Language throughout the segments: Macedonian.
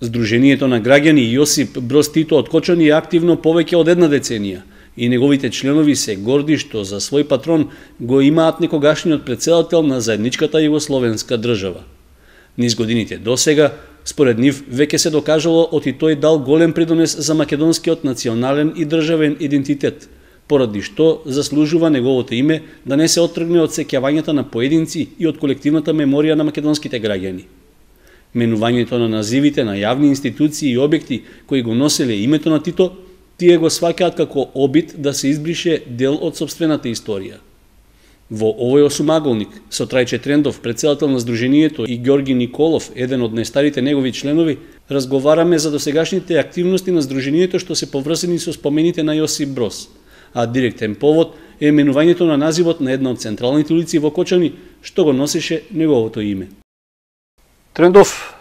Здруженијето на граѓани Јосип Броз Тито од Кочани е активно повеќе од една деценија и неговите членови се горди што за свој патрон го имаат некогашниот претседател на заедничката југословенска држава. Низ годините досега, според нив, веќе се докажало оти тој дал голем придонес за македонскиот национален и државен идентитет, поради што заслужува неговото име да не се оттргне од сеќавањата на поединци и од колективната меморија на македонските граѓани. Менувањето на називите на јавни институции и објекти кои го носеле името на Тито, тие го сваќаат како обид да се избрише дел од сопствената историја. Во овој осумаголник, со Трајче Трендов, председател на Здруженијето, и Ѓорги Николов, еден од најстарите негови членови, разговараме за досегашните активности на Здруженијето што се поврзани со спомените на Јосип Броз, а директен повод е менувањето на називот на една од централните улици во Кочани, што го носеше неговото име. Трендов,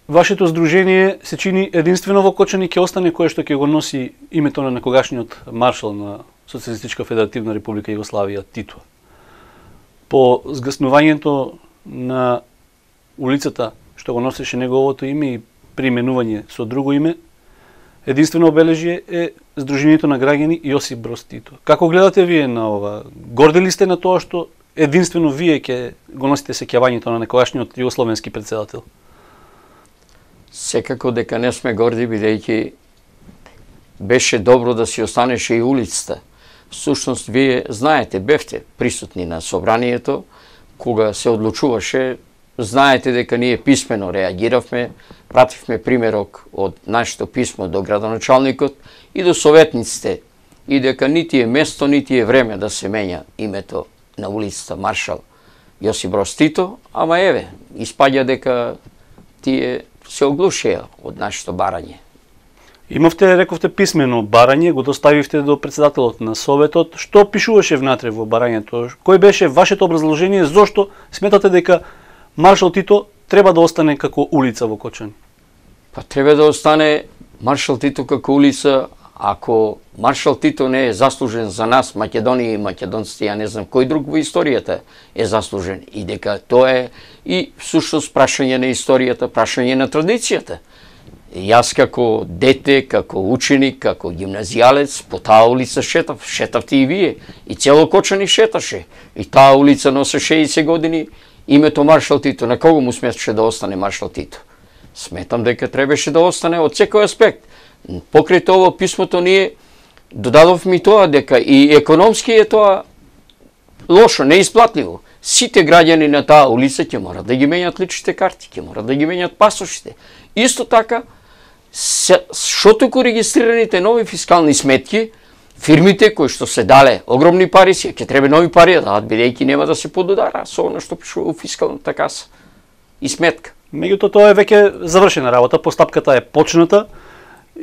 вашето здружение се чини единствено во Кочани ќе остане кое што ќе го носи името на некогашниот маршал на Социјалистичка федеративна република Југославија Тито. По згаснувањето на улицата што го носеше неговото име и применување со друго име, единствено обележие е Здруженијето на граѓани Јосип Броз Тито. Како гледате вие на ова? Горди ли сте на тоа што единствено вие ќе го носите сеќавањето на некогашниот југословенски претседател? Секако дека не сме горди, бидејќи беше добро да си останеше и улицата. Всушност, вие знаете, бевте присутни на собранието, кога се одлучуваше, знаете дека ние писмено реагиравме, пративме примерок од нашето писмо до градоначалникот и до советниците, и дека нити е место, нити е време да се менја името на улицата Маршал Јосип Броз Тито, ама еве, испаѓа дека тие се оглушеа од нашето барање. Имавте, рековте, писмено барање, го доставивте до председателот на Советот. Што пишуваше внатре во барањето? Кој беше вашето образложение, зошто сметате дека Маршал Тито треба да остане како улица во Кочани? Па треба да остане Маршал Тито како улица, ако Маршал Тито не е заслужен за нас, Македонија и македонците, ја не знам кој друг во историјата е заслужен. И дека тоа е и всушност прашање на историјата, прашање на традицијата. Јас како дете, како ученик, како гимназијалец, по таа улица шетавте и вие, и цело Кочани шеташе. И таа улица носе 60 години името Маршал Тито. На кого му сметаше да остане Маршал Тито? Сметам дека требаше да остане од секој аспект. Покрај тоа писмото ние додадовме тоа дека и економски е тоа лошо, неисплатливо. Сите граѓани на таа улица ќе морат да ги менјат личните карти, ќе морат да ги менјат пасошите. Исто така, шотоку регистрираните нови фискални сметки, фирмите кои што се дале огромни пари, ќе треба нови пари да дадат, бидејќи нема да се подудара со она што пишува во фискалната каса и сметка. Меѓутоа тоа е веќе завршена работа, постапката е почната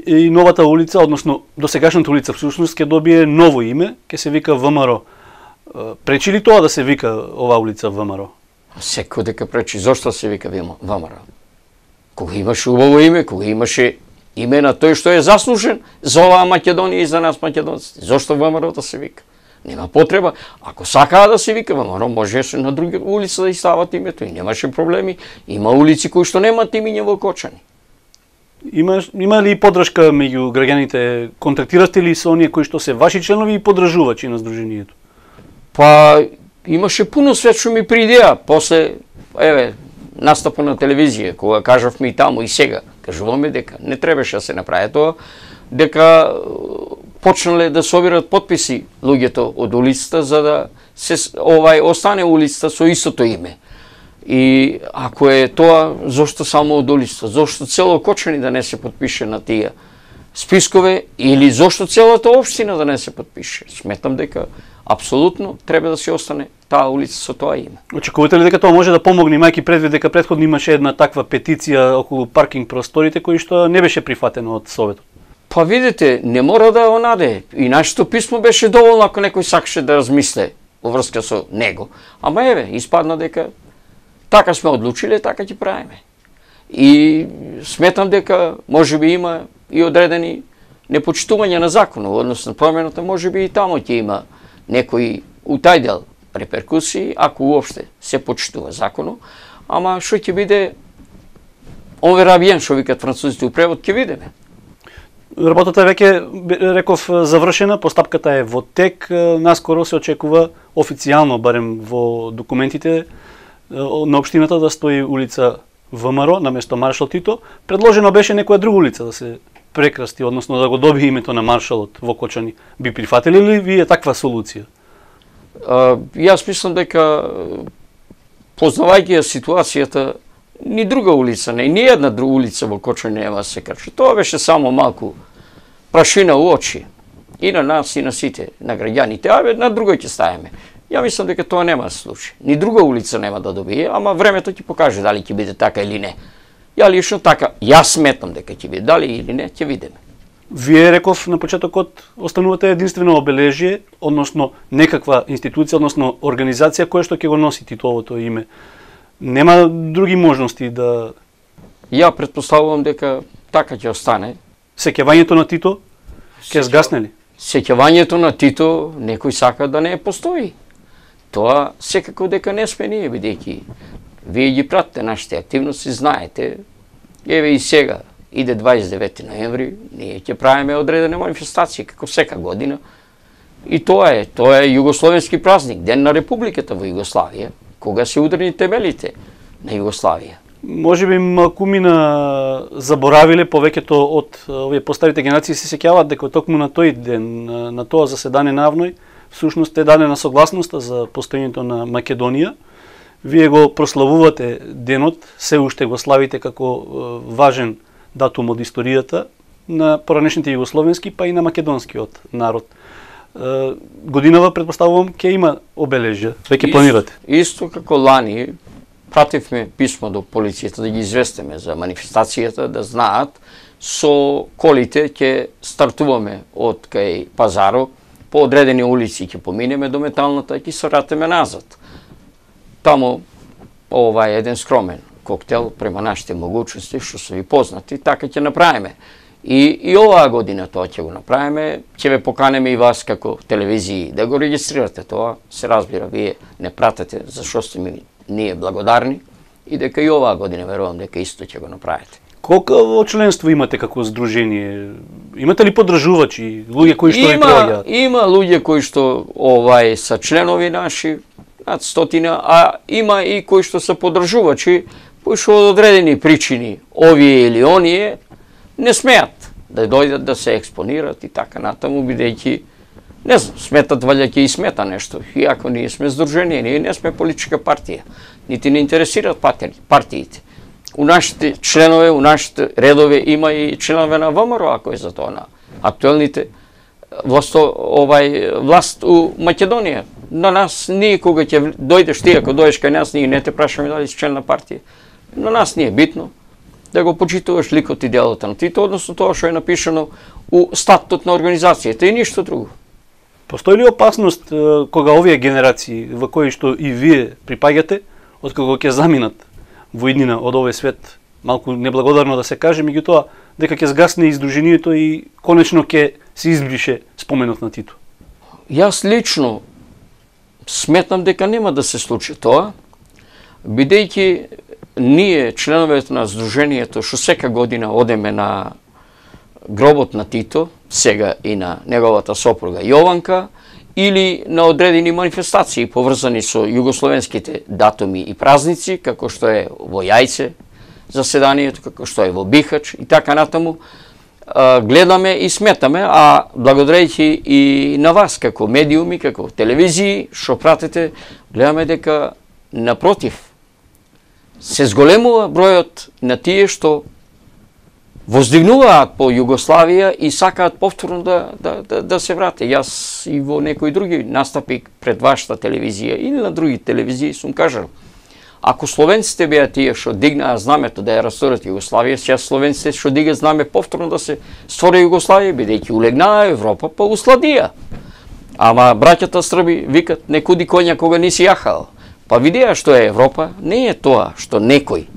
и новата улица, односно досегашната улица всушност ќе добие ново име, ќе се вика ВМРО. Пречи ли тоа да се вика оваа улица ВМРО? Секој дека пречи. Зошто се вика ВМРО? Кога имаше убаво име, кога имаше име на тој што е заслужен за оваа Македонија и за нас македонците. Зошто ВМРО да се вика? Нема потреба. Ако сакаа да се вика ВМРО, можеше на други улица да стават името и немаше проблеми. Има улици кои што немаат имиња во Кочани. Има ли поддршка меѓу граѓаните? Контактирате ли со оние кои што се ваши членови и поддржувачи на здруженијето? Па имаше пуно свет што ми придеа, после еве настапот на телевизија, кога кажавме и таму и сега, кажуваме дека не требаше да се направи тоа, дека почнале да собират потписи луѓето од улицата за да се остане улицата со истото име. И ако е тоа, зошто само од улицата? Зошто цело Кочани да не се потпише на тие спискове или зошто целата општина да не се потпише? Сметам дека апсолутно треба да се остане таа улица со тоа име. Очекувате ли дека тоа може да помогне, имајќи предвид дека претходно имаше една таква петиција околу паркинг просторите кои што не беше прифатено од Советот? Па видите, не мора да онаде. И нашето писмо беше доволно ако некој сакаше да размисле во врска со него. Ама еве, испадна дека така сме одлучиле, така ќе правиме. И сметам дека можеби има и одредени непочитување на законот, односно промената можеби и тамо ќе има некои утајдел реперкусии, ако уопште се почитува законот, ама што ќе биде On verra bien, што викат французите у превод, ќе видиме. Работата е веќе, реков, завршена, постапката е во тек, наскоро се очекува официјално, барем во документите на општината, да стои улица ВМРО наместо Маршал Тито. Предложено беше некоја друга улица да се прекрасти, односно да го добие името на маршалот во Кочани. Би прифатили ли вие таква солуција? Јас мислам дека, познавајќи ја ситуацијата, ни друга улица, ни една друга улица во Кочани нема да се крши. Тоа беше само малку прашина у очи. И на нас, и на сите, на граѓаните. А на друга ќе ставиме. Ја мислам дека тоа нема да се случи. Ни друга улица нема да добие, ама времето ќе покаже дали ќе биде така или не. Ја лично така, јас сметам дека ќе биде, дали или не, ќе видиме. Вие, реков на почетокот, останувате единствено обележие, односно некаква институција, односно организација која што ќе го носи Титовото име. Нема други можности да... Ја претпоставувам дека така ќе остане. Сеќавањето на Тито ќе згасне ли? Сеќавањето на Тито некој сака да не постои. Тоа секако дека не сме ние, бидејќи вие ги пратите нашите активности, знаете, еве и сега, иде 29 ноември, ние ќе правиме одредени манифестации, како сека година. И тоа е југословенски празник, Ден на Републиката во Југославија, кога се удрени темелите на Југославија. Може би малкумина заборавиле, повеќето од овие постарите генерации се сеќаваат дека токму на тој ден, на тоа заседание навној, всушност е дадена согласноста за постоењето на Македонија. Вие го прославувате денот, се уште го славите како важен датум од историјата на поранешните југословенски, па и на македонскиот народ. Годинава, предпоставувам, ќе има обележја. Веќе планирате? Исто како лани, пративме писмо до полицијата да ги известиме за манифестацијата, да знаат, со колите ќе стартуваме од кај Пазаро, по одредени улици ќе поминеме до Металната и ќе се вратиме назад. Таму е еден скромен коктел према нашите могучности, што се ви познати, така ќе направиме. И оваа година тоа ќе го направиме, ќе ве поканеме и вас како телевизии да го регистрирате тоа, се разбира, вие не пратете, зашто сте ми ние благодарни, и дека и оваа година верувам дека исто ќе го направите. Колко членство имате како здружение? Имате ли поддржувачи, луѓе кои што ви проаѓаат? Има луѓе кои што се членови наши, над 100, а има и кои што се поддржувачи, кои што од одредени причини, овие или оние, не смеат да дојдат да се експонират и така натаму, бидејќи, не знам, сметат валја ќе и смета нешто. Иако ние сме здружение, ние не сме политичка партија, нити не интересираат партиите. У нашите членове, у нашите редове има и членове на ВМРО, ако е за тоа, на актуелните власт у Македонија. На нас, ние кога ќе дојдеш ти, ако дојдеш кај нас, ние не те прашаме дали си член на партија. На нас не е битно да го почитуваш ликот и делото на Тито, односно тоа што е напишано у статутот на организацијата и ништо друго. Постои ли опасност кога овие генерации во кои што и вие припаѓате, откако ќе заминат во иднина од овој свет, малку неблагодарно да се каже, меѓутоа дека ќе згасне издружението и конечно ќе се избрише споменот на Тито? Јас лично сметнам дека нема да се случи тоа, бидејќи ние, членовете на здружението, што сека година одеме на гробот на Тито, сега и на неговата сопруга Јованка, или на одредени манифестации поврзани со југословенските датуми и празници, како што е во Јајце заседанието, како што е во Бихач и така натаму, гледаме и сметаме, а благодарејќи и на вас како медиуми, како телевизии, што пратите, гледаме дека напротив, се зголемува бројот на тие што воздигнуваат по Југославија и сакаат повторно да се врате. Јас и во некои други настапи пред вашата телевизија или на други телевизии сум кажал, ако словенците беа тие што дигнаа знамето да ја расторат Југославија, сега словенците што дигаат знаме повторно да се створи Југославија, бидејќи улегнаа Европа па усладија. Ама браќата Срби викат не куди коња кога не си јахал. Па видеа што е Европа, не е тоа што некој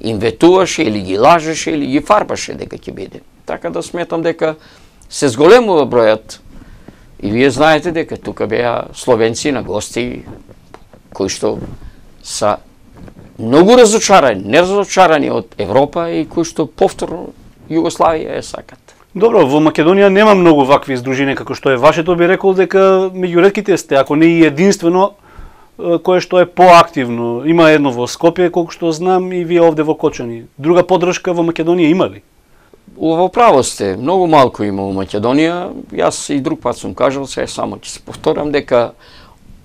им ветуваше или ги лажеше или ги фарбаше дека ќе биде. Така да сметам дека се зголемува бројот и вие знаете дека тука беа словенци на гости кои што са многу неразочарани од Европа и кои што повторно Југославија сакат. Добро, во Македонија нема многу вакви здруженија како што е вашето, би рекол дека меѓу ретките сте, ако не и единствено, кое што е поактивно. Има едно во Скопје, колку што знам, и вие овде во Кочани. Друга поддршка во Македонија има ли? Во право сте, многу малку има во Македонија. Јас и друг пат сум кажал, сега само ќе се повторам дека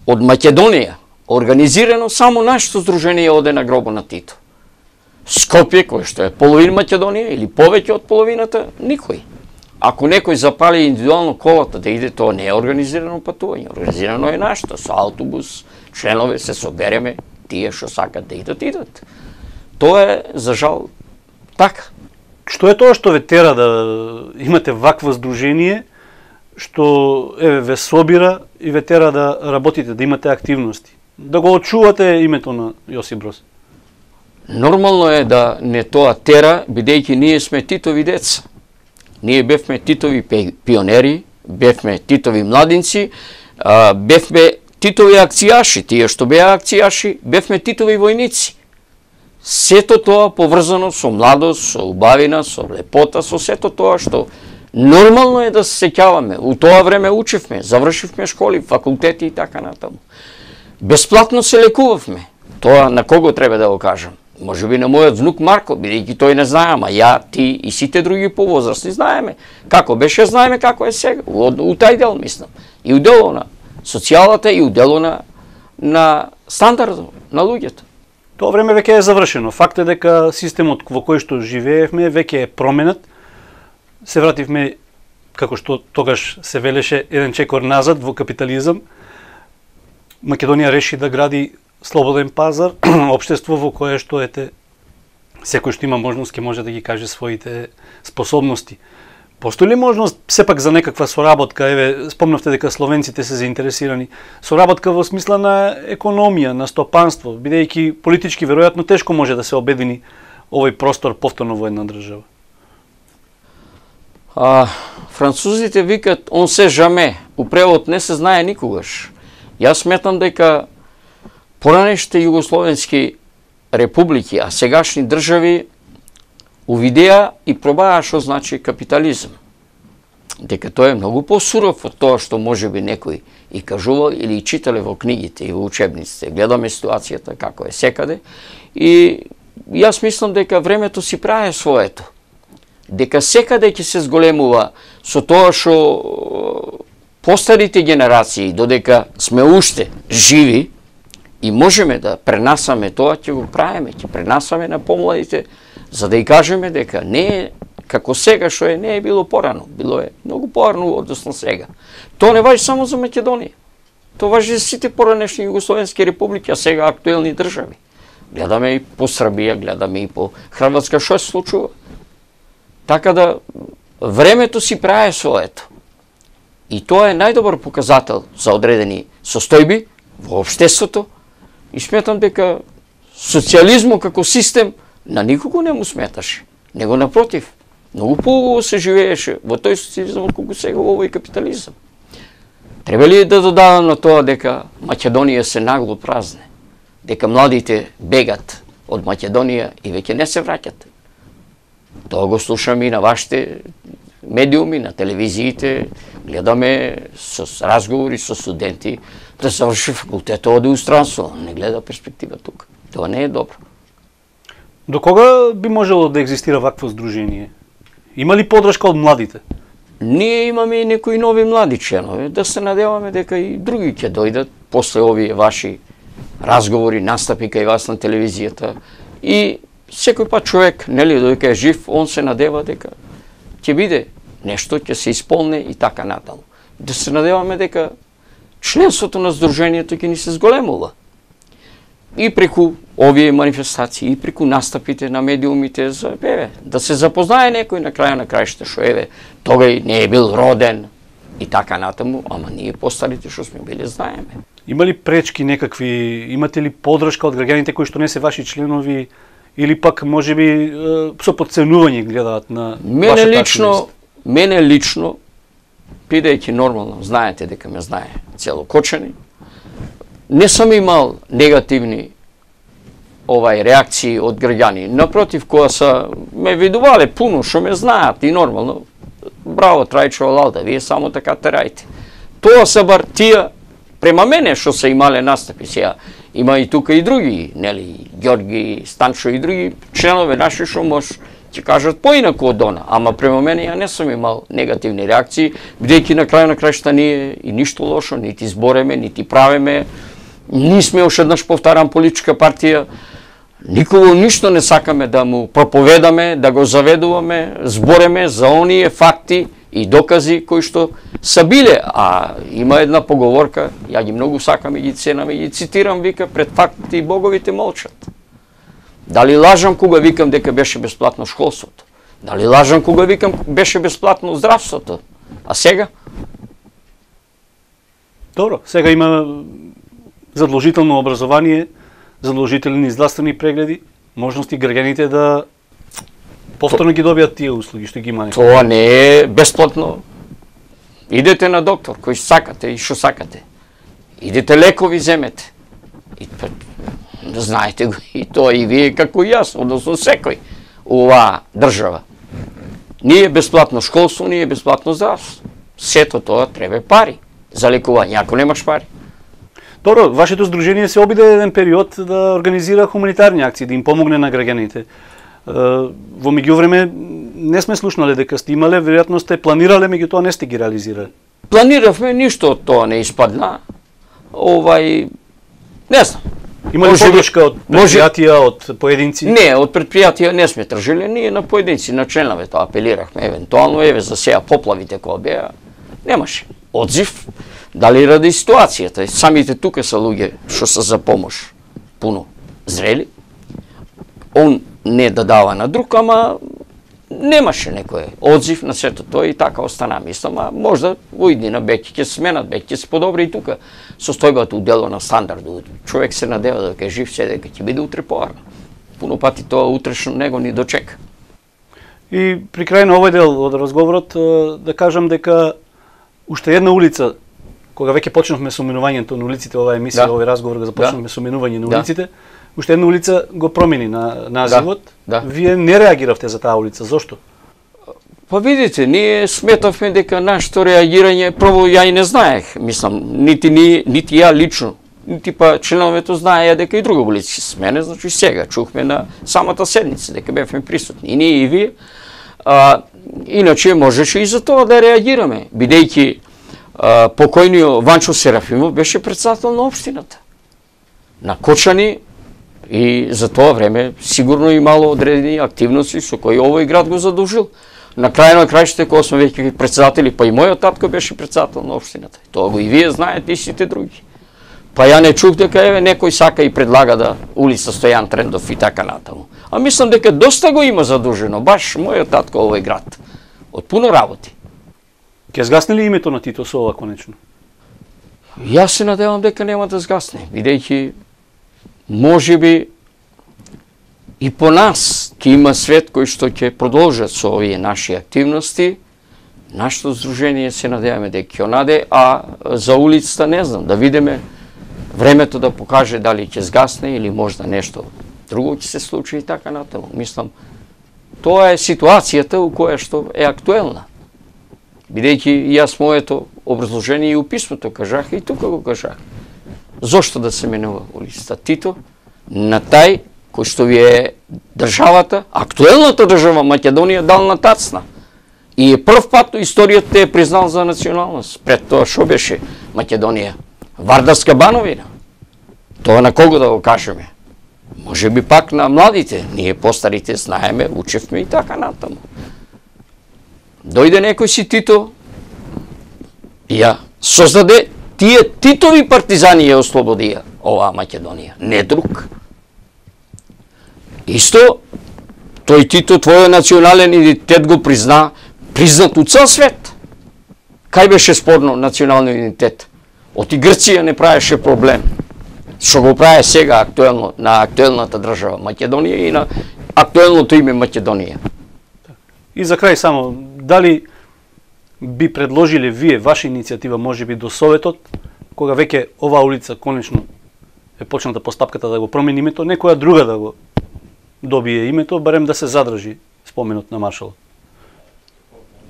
од Македонија организирано само нашето здружение оде на гробот на Тито. Скопје, кој што е половина Македонија или повеќе од половината, никој. Ако некој запали индивидуално колата да иде, тоа не е организирано патување. Организирано е нашто, со автобус, членове се собереме, тие што сакат да идат. Тоа е, за жал, така. Што е тоа што ве тера да имате вакво здружение, што ве собира и ве тера да работите, да имате активности? Да го очувате името на Јосип Броз? Нормално е да не тоа тера, бидејќи ние сме Титови деца. Ние бевме Титови пионери, бевме Титови младинци, бевме Титови акцијаши, тие што беа акцијаши, бевме Титови војници. Сето тоа поврзано со младост, со убавина, со лепота, со сето тоа што нормално е да се сеќаваме. У тоа време учевме, завршивме школи, факултети и така натаму. Бесплатно се лекувавме. Тоа на кого треба да го кажам? Може би на мојот внук Марко, бидејќи тој не знае, ама ја, ти и сите други повозрастни знаеме. Како беше, знаеме како е сега. У тај дел мислам. И у дело на социјалата и у дело на стандардот на луѓето. Тоа време веќе е завршено. Факт е дека системот во кој што живеевме веќе е променет. Се вративме, како што тогаш се велеше, еден чекор назад во капитализам. Македонија реши да гради слободен пазар, општество во кое што секој што има можност ќе може да ги каже своите способности. Постои ли можност сепак за некаква соработка? Еве, спомнавте дека словенците се заинтересирани. Соработка во смисла на економија, на стопанство, бидејќи политички веројатно тешко може да се обедини овој простор повторно во една држава. Французите викат он се жаме, у превод не се знае никогаш. Јас сметам дека поранешните југословенски републики, а сегашни држави увидеа и пробаа што значи капитализм. Дека тоа е многу посуров од тоа што може би некој и кажувал или читале во книгите и во учебниците. Гледаме ситуацијата како е секаде и јас мислам дека времето си прави своето. Дека секаде ќе се зголемува со тоа што постарите генерации, додека сме уште живи и можеме да пренасаме тоа, ќе го правиме, ќе пренасаме на помладите, за да и кажеме дека не е како сега што не е било порано, било е многу порано односно сега. Тоа не важи само за Македонија. Тоа важи за сите поранешни југословенски републики, а сега актуелни држави. Гледаме и по Србија, гледаме и по Хрватска што се случува. Така да времето си прави своето. И тоа е најдобар показател за одредени состојби во општеството и сметам дека социјализмот како систем на никого не му сметаше, него напротив, многу поубаво се живееше во тој социјализам колку сега во овој капитализам. Треба ли да додадам на тоа дека Македонија се нагло празне, дека младите бегат од Македонија и веќе не се враќат? Тоа го слушаме и на вашите медиуми, на телевизиите, гледаме со разговори со студенти да заврши факултет, оде у странство, не гледа перспектива тука. Тоа не е добро. До кога би можело да екзистира вакво здружение? Има ли поддршка од младите? Ние имаме и некои нови млади членови, да се надеваме дека и други ќе дојдат после овие ваши разговори, настапи кај вас на телевизијата. И секој пат човек, нели, додека е жив, он се надева дека ќе биде нешто, ќе се исполне и така натаму. Да се надеваме дека членството на здружението ќе ни се зголемува. И преку овие манифестации, и преку настапите на медиумите, за да се запознае некој на крај на крајшта, што тогај не е бил роден и така натаму, ама ние постарите што сме били знаеме. Има ли пречки некакви, имате ли поддршка од граѓаните кои што не се ваши членови, или пак можеби со подценување гледаат на вашата активност? Мене лично, бидејќи нормално, знаете дека ме знае цело Кочани, не сум имал негативни реакции од граѓани. Напротив, која са ме видувале пуно, што ме знаат и нормално, браво, Трајчо Лалда, вие само така терајте. Тоа са бар тие, према мене, што са имале настапи. Сега има и тука и други, нели, Ѓорги, Станчо и други членове наши што може ќе кажат поинаку од она, ама према мене ја не сум имал негативни реакции, бидејќи на крај на крајшта ние и ништо лошо, нити збореме, нити правиме, нисме уште еднаш повтарам политичка партија, никого ништо не сакаме да му проповедаме, да го заведуваме, збореме за оние факти и докази кои што са биле, а има една поговорка, ја ги многу сакам и ги ценам и ги цитирам, вика, пред фактите и боговите молчат. Дали лажам кога викам дека беше бесплатно школството? Дали лажам кога викам беше бесплатно здравството? А сега? Добро, сега има задолжително образование, задолжителни здравствени прегледи, можности граѓаните да повторно ги добијат тие услуги што ги има. Тоа не е бесплатно. Идете на доктор кој сакате и што сакате. Идете лекови земете. И знаете го и тоа и вие како и јас, односно секој у оваа држава. Ние бесплатно школство, ние бесплатно здравство. Сето тоа треба пари за лекување, ако немаш пари. Добро, вашето здружение се обиде еден период да организира хуманитарни акции, да им помогне на граѓаните. Во меѓувреме не сме слушнале дека сте имале, веројатно сте планирале, меѓутоа не сте ги реализирале. Планиравме, ништо од тоа не испадна. Не знам. Има ли подршка од предпријатија, од поединци? Не, од предпријатија не сме тржили, ние на поединци, на членовете апелиравме, евентуално, за сега поплавите кои беа, немаше одзив. Дали ради ситуацијата, самите тука са луѓе што са за помош, пуно зрели. Он не да дава на друг, ама немаше некој одзив на сето тоа и така остана. Мислам, а можда во иднина беќе ќе сменат, беќе ќе се подобри и тука состојбата у дело на стандардот. Човек се надева дека е жив се, дека ќе биде утре поарно. Пуно пати тоа утрешно него ни дочека. И при крај на овој дел од разговорот да кажам дека уште една улица, кога веќе почнавме со минувањето на улиците, оваа емисија, овој разговор го започнавме со минување на улиците, уште една улица го промени на називот. Вие не реагиравте за таа улица, зошто? Па видите, ние сметавме дека нашето реагирање, прво ја и не знаех, мислам, нити ја лично, нити па членовете знаеја дека и друга улица се смене, значи сега чухме на самата седница дека бевме присутни, и ние и вие. Иначе можеше и за тоа да реагираме, бидејќи покојниот Ванчо Серафимов беше председател на општината, на Кочани, и за тоа време сигурно имало одредени активности со кои овој град го задолжил. На крај на крајшите, кога сме веќе председатели, па и мојот татко беше председател на општината. Тоа го и вие знаете и сите други. Па ја не чух дека некој сака и предлага да улица Стојан Трендов и така натаму. А мислам дека доста го има задолжено, баш мојот татко овој град. Од пуно работи. Ќе згасне ли името на Тито со ова конечно? Јас се надевам дека нема да згасне, бидејќи можеби и по нас ќе има свет кој што ќе продолжат со овие наши активности. Нашето здружение се надеваме дека ќе наде, а за улицата не знам, да видиме времето да покаже дали ќе згасне или можда нешто друго ќе се случи и така натаму. Мислам, тоа е ситуацијата у која што е актуелна. Бидејќи јас моето образложение и у писмото кажах и тука го кажах. Зошто да се менува улицата Тито на тај кој што ви е државата, актуелната држава Македонија дал на тацна. И прв пат историјата е признал за националност. Пред тоа што беше Македонија? Вардарска бановина. Тоа на кого да го кажеме? Може би пак на младите. Ние постарите знаеме, учевме и така натаму. Дојде некој си Тито и ја создаде тие Титови партизани ја ослободија оваа Македонија, не друг. Исто, тој Тито, твојот национален идентитет го признат у цел свет. Кај беше спорно националниот идентитет? Оти Грција не правеше проблем. Што го прави сега актуелно на актуелната држава Македонија и на актуелното име Македонија. И за крај само, дали би предложиле вие ваша иницијатива можеби до Советот, кога веќе оваа улица конечно е почната постапката да го промени името, некоја друга да го добие името, барем да се задржи споменот на Маршал?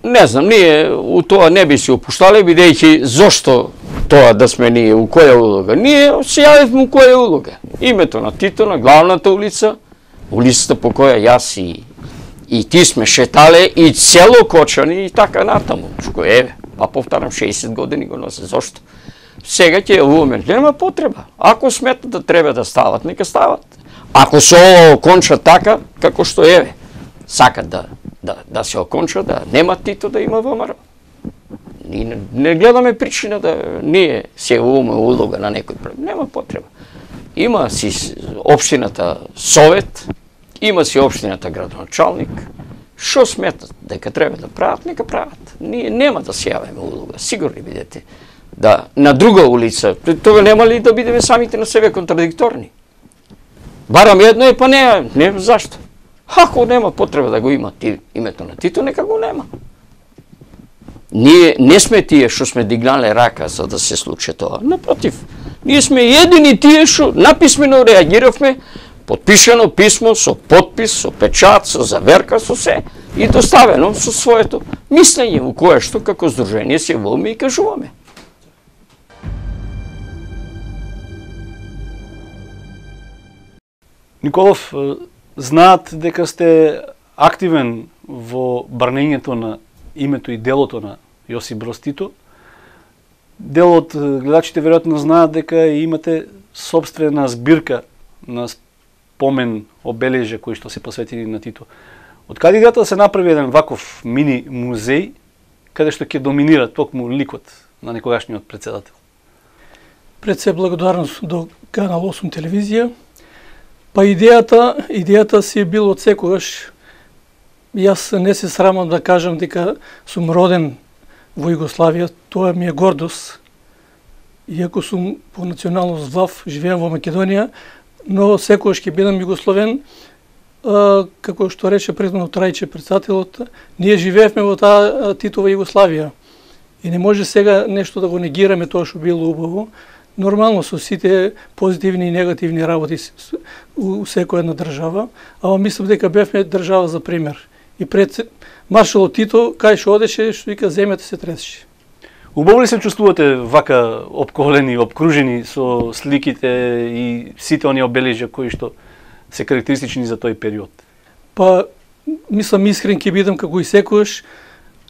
Не знам, ние у тоа не би се опуштале, бидејќи зошто тоа да сме ние, у која улога? Ние се јавивме у која улога. Името на Тито, на главната улица, улицата по која јас и ти сме шетале, и цело Кочани и така натаму. Што еве, па повтарам, 60 години го носе. Зошто? Сега ќе јавуваме, нема потреба. Ако сметат да треба да стават, нека стават. Ако се ова оконча така, како што еве, сакат да се оконча, да нема Тито, да има ВМРО. Не гледаме причина да ние се јавуваме улога на некој проблем. Нема потреба. Има си општината Совет, има си општината градоначалник. Што сметат дека треба да прават, нека прават. Ние нема да се јавиме улога. Сигурни бидете. Да на друга улица, тоа нема ли да бидеме самите на себе контрадикторни? Барам едно е, па не зашто? Ако нема потреба да го има името на Тито, нека го нема. Ние не сме тие што сме дигнале рака за да се случи тоа. Напротив, ние сме едини тие што написмено реагиравме, подпишано писмо со подпис, со печат, со заверка, со се и доставено со своето мислење во кое што како здружение се јавуваме и кажуваме. Николов, знаат дека сте активен во брането на името и делото на Јосип Броз Тито. Дел од гледачите веројатно знаат дека имате собствена збирка на спомен обележја кои што се посветени на Тито. Од каде идејата да се направи еден ваков мини музеј каде што ќе доминира токму ликот на некогашниот председател? Пред се благодарност до Канал 8 телевизија. Па идејата си е бил од секогаш. Јас не се срамам да кажам дека сум роден во Југославија, тоа ми е гордост. Иако сум по националност влав, живеам во Македонија, но секогаш ќе бидам југословен, како што рече предходно Трајче председателот, ние живеевме во таа Титова Југославија. И не може сега нешто да го негираме тоа што било убаво. Нормално со сите позитивни и негативни работи у секоја една држава, ама мислам дека бевме држава за пример. И пред Маршалот Тито, кај што одеше, што вика, земјата се тресеше. Убаво ли се чувствувате вака обколени, обкружени со сликите и сите оние обележја кои што се карактеристични за тој период? Па, мислам искрен ќе бидам како и секојаш,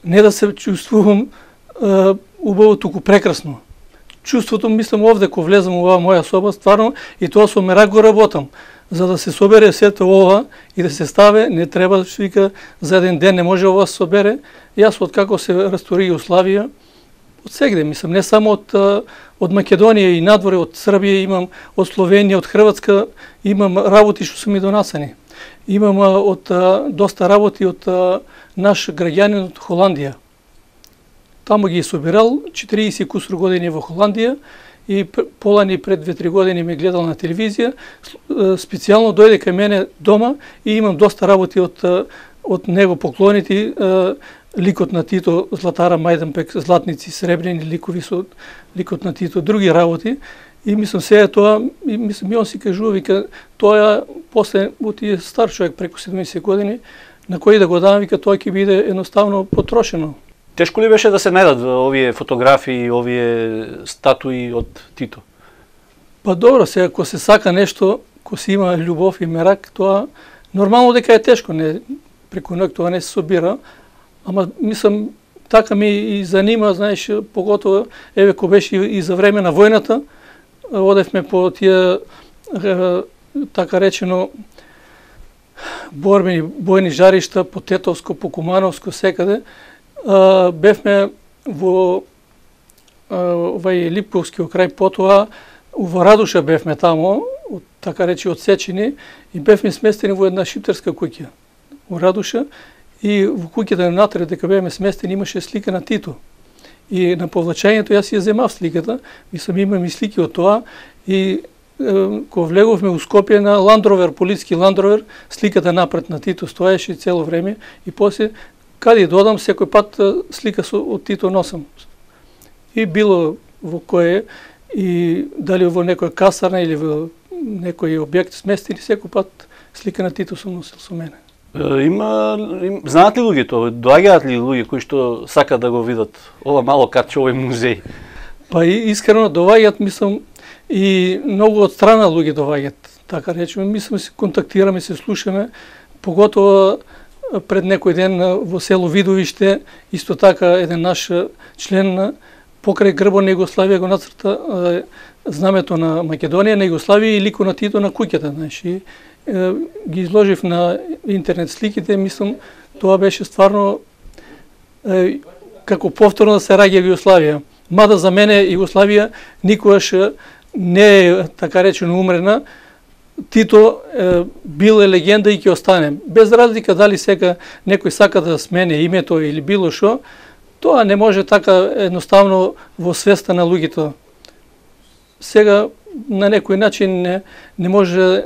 не да се чувствувам убаво, туку прекрасно. Чувството, мислам, овде, кога влезам во оваа моја соба, стварно, и тоа со мерак го работам. За да се собере сето ова и да се ставе, не треба, што вика, за еден ден не може ова се собере. Јас, откако се растори Југославија, од сегде, мислам, не само од Македонија и надворе, од Србија имам, од Словенија, од Хрватска, имам работи што се ми донасени. Имам доста работи од наш граѓанин од Холандија. Таму ги собирал 40 кусур години во Холандија и полани пред 2-3 години ме гледал на телевизија. Специјално дојде кај мене дома и имам доста работи од него поклонити. Ликот на Тито, Златара Мајданбек, златници, сребрени ликови со ликот на Тито, други работи. И мислам сега тоа, и мислам и он си кажува, вика, тоа после оти стар човек преку 70 години, на кој да го дам, вика, тоа ќе биде едноставно потрошено. Тешко ли беше да се најдат овие фотографии, овие статуи од Тито? Па добро, сега ако се сака нешто, ако се има љубов и мерак, тоа нормално дека е тешко, не преку ноќ тоа не се собира, ама мислам така ми и занима, знаеш, поготово еве кога беше и за време на војната, одевме по тие така речено борбени бојни жаришта по Тетовско, по Кумановско, секаде. Бевме во овај Липковски крај, потоа во Радуша бевме тамо, така речи одсечени, и бевме сместени во една шиптерска куќа во Радуша, и во куќата натре дека бевме сместени имаше слика на Тито. И на повлачењето јас ја земав сликата, мислам имам и слики од тоа, и кога влеговме у Скопје на Ландровер, полиски Ландровер, сликата напред на Тито стоеше цело време, и после каде додам, секој пат слика од Тито носам. И било во кое, и дали во некоја касарна или во некој објект сместени, секој пат слика на Тито сум носил со мене. Знаат ли луѓето, доаѓаат ли луѓе кои што сакаат да го видат ова мало картче, овој музеј? Па и искрено доваѓаат, мислам, и многу од страна луѓе доваѓаат, така речеме, мислам се контактираме, се слушаме, поготово пред некој ден во село Видовиште, исто така еден наш член покрај грбот на Југославија го нацрта знамето на Македонија, на Југославија и ликот на Тито на куќата, знаеш, и ги изложив на интернет сликите, мислам, тоа беше стварно како повторно да се раѓа Југославија. Мада за мене Југославија никогаш не е, така речено, умрена. Тито бил легенда и ќе остане. Без разлика дали сега некој сака да смене името или било што, тоа не може така едноставно во свеста на луѓето. Сега на некој начин не може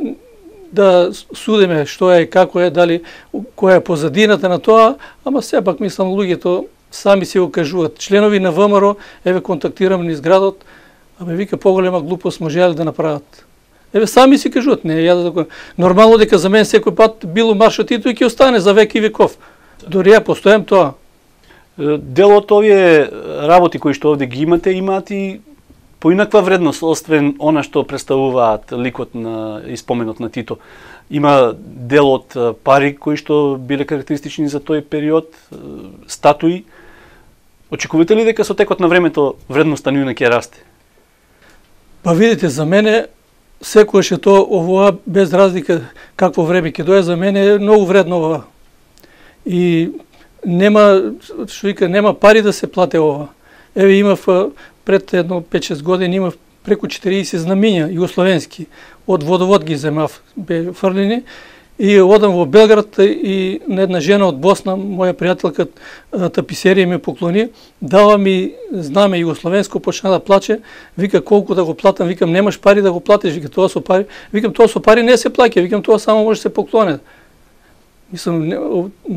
да судиме што е, како е, дали која е позадината на тоа, ама сепак мислам луѓето сами се го кажуваат. Членови на ВМРО, еве контактирам низ градот, абе вика поголема глупост можеле да направат. Еве сами си кажуваат, не ја да. Нормално дека за мен секој пат било маршал Тито и ќе остане за век и веков. Дори ја постојам тоа. Дел од овие работи кои што овде ги имате, имаат и поинаква вредност, освен она што представуваат ликот на испоменот на Тито. Има дел од пари кои што биле карактеристични за тој период, статуи. Очекувате ли дека со текот на времето вредноста нивна ќе расте? Па видите, за мене секојаш е тоа овоа, без разлика какво време ќе дое, за мене е многу вредно ова. И нема, што вика, нема пари да се плате ова. Еве имав пред едно 5-6 години имав преку 40 знамиња југословенски, од водовод ги земав, бе фрлени, и одам во Белград и на една жена од Босна, моја пријателка таписерија ми поклони, дава ми знаме југословенско, почна да плаче, вика колку да го платам, викам немаш пари да го платиш, вика тоа со пари, викам тоа со пари не се плаќа, викам тоа само може се поклоне. Мислам,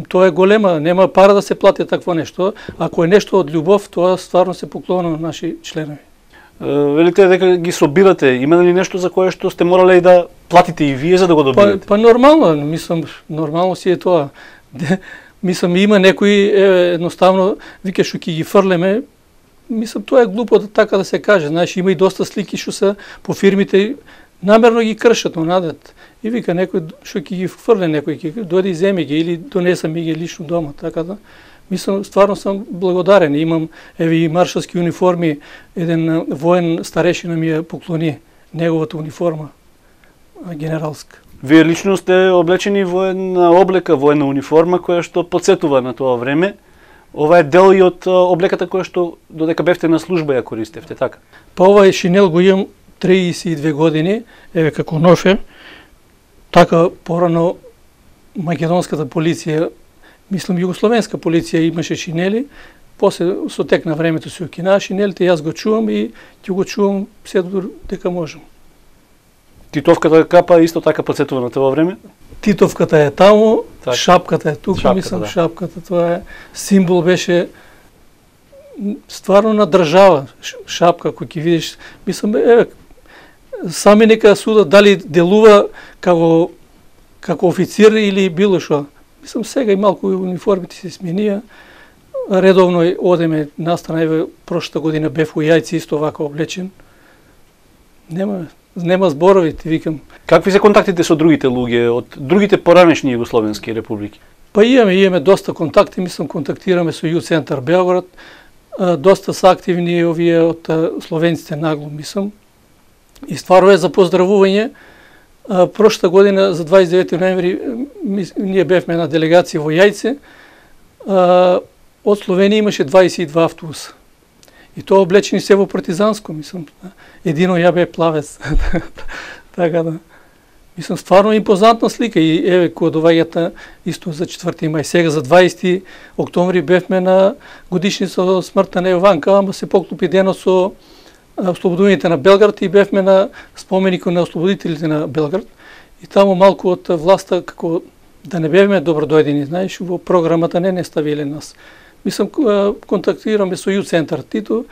тоа е голема, нема пара да се плати такво нешто. Ако е нешто од љубов, тоа стварно се поклона на наши членови. Велите дека ги собирате, има ли нешто за кое што сте морале и да платите и вие за да го добиете? Па нормално, мислам, нормално си е тоа. Мислам, има некои едноставно вика што ќе ги фрлеме. Мислам, тоа е глупо да така да се каже. Знаеш, има и доста слики што се по фирмите намерно ги кршат, онадат. И вика некој што ќе ги фрле, некој ќе дојде и земе ги или донеса ми ги лично дома, така да. Мислам, стварно сам благодарен. Имам еве и маршалски униформи, еден воен старешина ми ја поклони неговата униформа генералска. Вие лично сте облечени воена облека, воена униформа која што потсетува на тоа време. Ова е дел и од облеката која што додека бевте на служба ја користевте, така? Па ова е шинел го имам 32 години, еве како ноше. Така порано македонската полиција, мислам југословенска полиција имаше шинели, после со тек на времето се укинаа шинелите, јас го чувам и ќе го чувам се дека можам. Титовката капа исто така потсетува на тоа време? Титовката е таму, так. Шапката е тука, мислам, да. Шапката, тоа е символ беше стварно на држава, шапка кој ќе видиш, мислам, еве, сами нека судат дали делува како официр или било што. Мислам, сега и малку униформите се сменија. Редовно одеме настана, еве, прошлата година бев у Јајци исто вака облечен. Нема зборови, ти викам. Какви се контактите со другите луѓе од другите поранешни југословенски републики? Па имаме доста контакти, мислам, контактираме со Ју центар Белград. Доста се активни овие од словенците нагло, мислам. И стварно е за поздравување. Прошлата година за 29 ноември ние бевме една делегација во Јајце. Од Словенија имаше 22 автобуса. И тоа облечени се во партизанско, мислам. Едино ја бе плавец. Така да. Мислам, стварно импозантна слика. И еве, кога доваѓата исто за 4 мај. Сега за 20 октомври бевме на годишница од смртта на Јованка, ама се поклопи денот со ослободувањето на Белград и бевме на споменикот на ослободителите на Белград. И таму малку од власта, како да не бевме добродојдени, знаеш, во програмата не ставиле нас. Мислам, контактираме со Ју центар Тито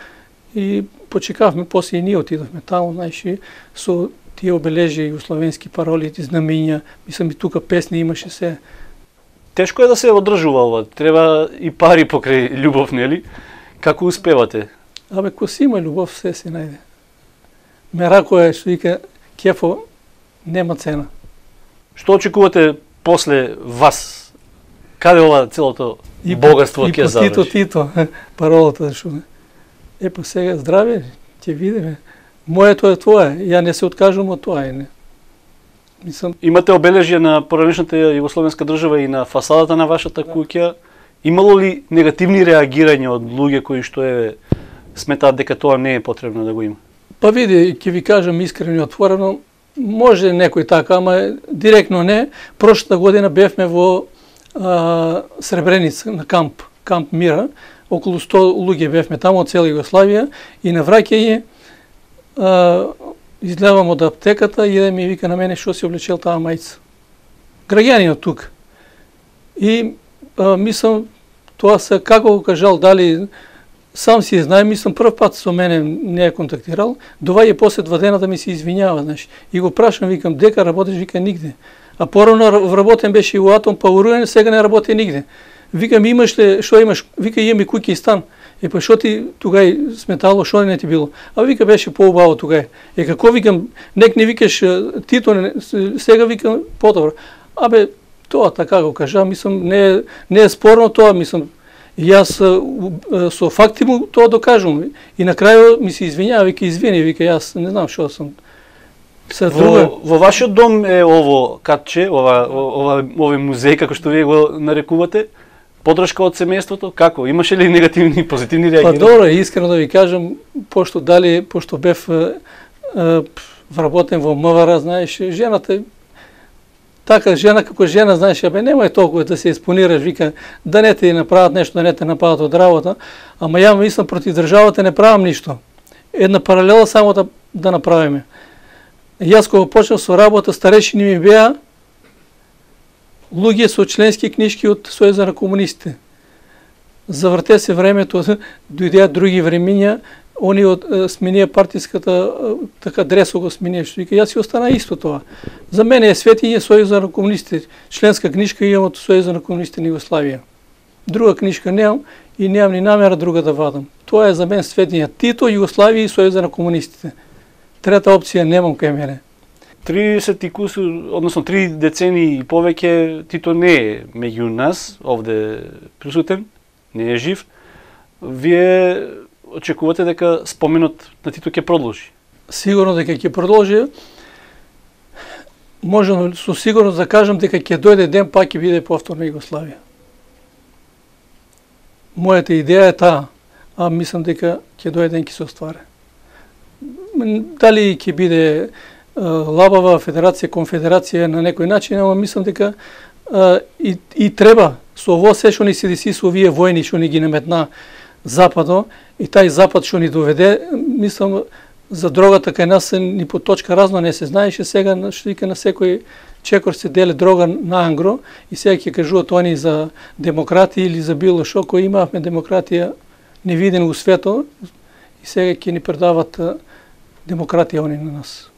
и почекавме, после и ние отидохме таму, знаеш, и со тие обележија југословенски пароли, и знамиња, мислам и тука песни имаше се. Тешко е да се одржува ова, треба и пари покрај љубов, нели? Како успевате? Абе, ко си има љубов, се се најде. Мерако е, што вика, кефо, нема цена. Што очекувате после вас? Каде ова целото богатство ќе заврши? И по Тито, паролата, што па сега здраве, ќе видиме. Моето е твое, ја не се откажувам од тоа. Мислам... Имате обележје на поранешната југословенска држава и на фасадата на вашата куќа. Имало ли негативни реагирања од луѓе кои што сметаат дека тоа не е потребно да го има? Па види, ќе ви кажам искрено и отворено, може некој така, ама директно не. Прошлата година бевме во Сребреница на камп Мира, околу 100 луѓе бевме таму од цела Југославија и на враќање излевам од аптеката и ми вика на мене што си облечел таа мајца. Граѓанинот тук. И мислам, тоа се, како го кажал, дали сам си знае, мислам, прв пат со мене не е контактирал, доваѓа после 2 дена да ми се извинјава, знаеш. И го прашам, викам, дека работиш, вика, нигде. А порано вработен беше и у Атом, па уруен, сега не работи нигде. Викам, имаш ли, што имаш? Вика, имам и куќа и стан. Па што ти тугај сметало, што не ти било? А вика, беше поубаво тугај. Како викам, нек не викаш Тито, сега викам подобро. Абе, тоа така го кажа, мислам, не е спорно тоа, мислам, јас со факти му тоа докажувам. И на крајот ми се извинјава, вика, извини, вика, јас не знам што сум. Во вашиот дом е ово катче, овој музеј, како што вие го нарекувате, подршка од семејството, како? Имаше ли негативни и позитивни реагирања? Па добро, искрено да ви кажам, пошто бев вработен во МВР, знаеш, жената така, жена како жена, знаеш, абе, немај толку да се експонираш, вика, да не ти направат нешто, да не те направат од работа, ама ја мислам против државата не правам ништо. Една паралела само да направиме. Јас кога почнав со работа, старешини ми беа луѓе со членски книжки од Сојуза на комунистите. Заврте се времето, дојдеа други времиња, они сменија партиската, така дресо го сменија, што вика, јас си остана исто тоа. За мене е светиње Сојуза на комунистите, членска книжка имам од Сојуза на комунистите на Југославија. Друга книжка немам и немам ни намера друга да вадам. Тоа е за мен светиње Тито, Југославија и Сојуза на комунистите. Трета опција немам кај мене. 3 децени и повеќе Тито не е меѓу нас, овде присутен, не е жив. Вие очекувате дека споменот на Тито ќе продолжи? Сигурно дека ќе продолжи. Можам со сигурност да кажам дека ќе дојде ден пак ќе биде повторна Југославија. Мојата идеја е таа, а мислам дека ќе дојде ден ќе се оствари. Дали ќе биде лабава федерација, конфедерација на некој начин, ама мислам дека и треба со ово се што ни се деси со овие војни што ни ги наметна Западо и тај Запад што ни доведе, мислам за дрогата кај нас ни по точка разно не се знаеше, сега што вика на секој чекор се деле дрога на ангро и сега ќе кажуваат они за демократија или за било што, кој имавме демократија невидена у светот и сега ќе ни предават демократија они на нас.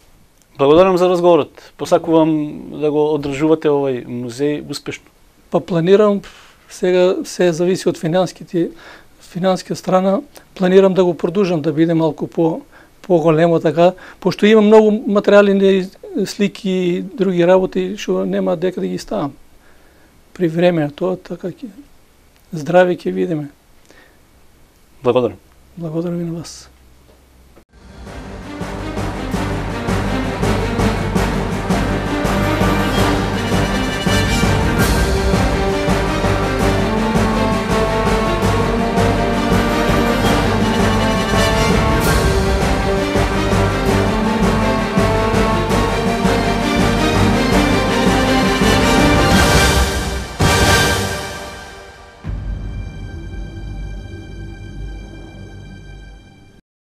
Благодарам за разговорот. Посакувам да го одржувате овој музеј успешно. Па планирам, сега се зависи од финансиска страна, планирам да го продолжам да биде малку по-големо така, пошто имам многу материјали, слики и други работи што нема дека да ги ставам. При време тоа така ќе здрави ќе видиме. Благодарам. Благодарам и на вас.